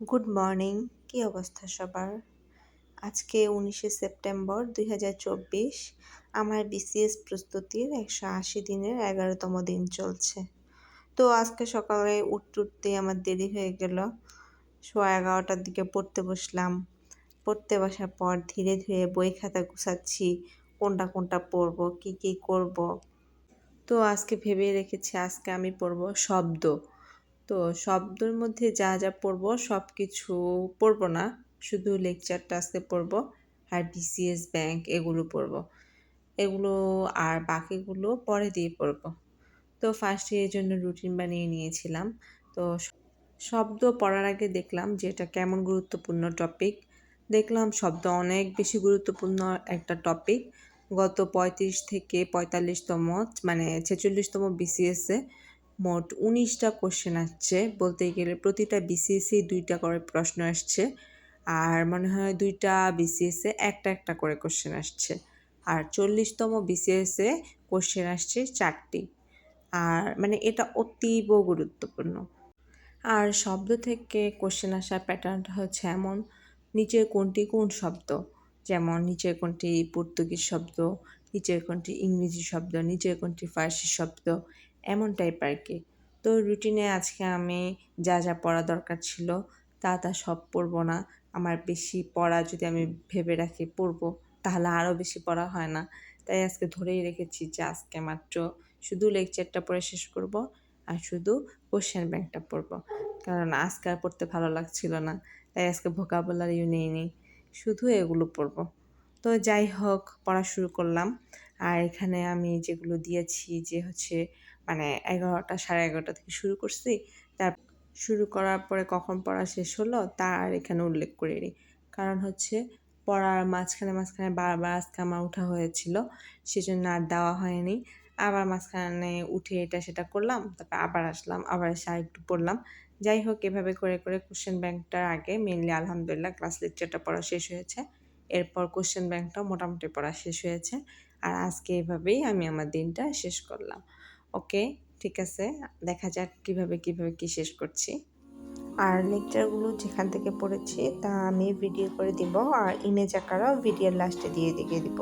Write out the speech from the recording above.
Good morning. কী অবস্থা সবার? আজকে 19শে সেপ্টেম্বর 2024। আমার বিসিএস প্রস্তুতির 180 দিনের 11তম দিন চলছে। তো আজকে সকালে উঠতে উঠতেই আমার দেরি হয়ে গেল। 11:15টার দিকে পড়তে বসলাম। পড়তে বসার পর ধীরে ধীরে বই খাতা গুছাচ্ছি, কোনটা কোনটা পড়বো, কী করব। তো আজকে ভেবে রেখেছি আজকে আমি পড়ব শব্দ। তো শব্দের মধ্যে যা যা পড়ব সব কিছু পড়ব না, শুধু লেকচারটা আজকে পড়ব আর বিসিএস ব্যাংক এগুলো পড়ব। এগুলো আর বাকিগুলো পরে দিয়ে পড়ব। তো ফার্স্টে এর জন্য রুটিন বানিয়ে নিয়েছিলাম। তো শব্দ পড়ার আগে দেখলাম যে এটা কেমন গুরুত্বপূর্ণ টপিক। দেখলাম শব্দ অনেক বেশি গুরুত্বপূর্ণ একটা টপিক। গত 35 থেকে 45তম মানে 46তম বিসিএসে মোট 19টা কোশ্চেন আসছে। বলতে গেলে প্রতিটা বিসিএসে 2টা করে প্রশ্ন আসছে, আর মনে হয় 2টা বিসিএসে একটা একটা করে কোশ্চেন আসছে। আর 40তম বিসিএসে কোশ্চেন আসছে 4টি। আর মানে এটা অতীব গুরুত্বপূর্ণ। আর শব্দ থেকে কোশ্চেন আসার প্যাটার্নটা হচ্ছে এমন, নিচের কোনটি কোন শব্দ, যেমন নিচের কোনটি পর্তুগিজ শব্দ, নিচের কোনটি ইংরেজি শব্দ, নিচের কোনটি ফার্সি শব্দ, এমন টাইপ আর কি। তো রুটিনে আজকে আমি যা যা পড়া দরকার ছিল তা সব পড়বো না। আমার বেশি পড়া যদি আমি ভেবে রাখি পড়বো, তাহলে আরও বেশি পড়া হয় না। তাই আজকে ধরেই রেখেছি যে আজকে মাত্র শুধু লেকচারটা পড়ে শেষ করব আর শুধু কোশ্চেন ব্যাংকটা পড়ব। কারণ আজকে আর পড়তে ভালো লাগছিল না, তাই আজকে ভোকাবুলারিও নিইনি, শুধু এগুলো পড়ব। তো যাই হোক, পড়া শুরু করলাম। আর এখানে আমি যেগুলো দিয়েছি যে হচ্ছে মানে 11টা 11:30 থেকে শুরু করছি, তার শুরু করার পরে কখন পড়া শেষ হলো তা আর এখানে উল্লেখ করিনি। কারণ হচ্ছে পড়ার মাঝখানে বারবার আজকে আমার ওঠা হয়েছিল, সেজন্য আর দেওয়া হয়নি। আবার মাঝখানে উঠে এটা সেটা করলাম, তারপর আবার আসলাম, আবার এসে আরেকটু পড়লাম। যাই হোক, এভাবে করে করে কোশ্চেন ব্যাংকটার আগে মেনলি আলহামদুলিল্লাহ ক্লাস লেকচারটা পড়া শেষ হয়েছে। এরপর কোশ্চেন ব্যাংকটাও মোটামুটি পড়া শেষ হয়েছে। আর আজকে এভাবেই আমি আমার দিনটা শেষ করলাম। ওকে, ঠিক আছে, দেখা যাক কিভাবে কি শেষ করছি। আর লেকচারগুলো যেখান থেকে পড়েছি তা আমি ভিডিও করে দিব, আর ইমেজ আকারেও ভিডিওর লাস্টে দিয়ে দিব।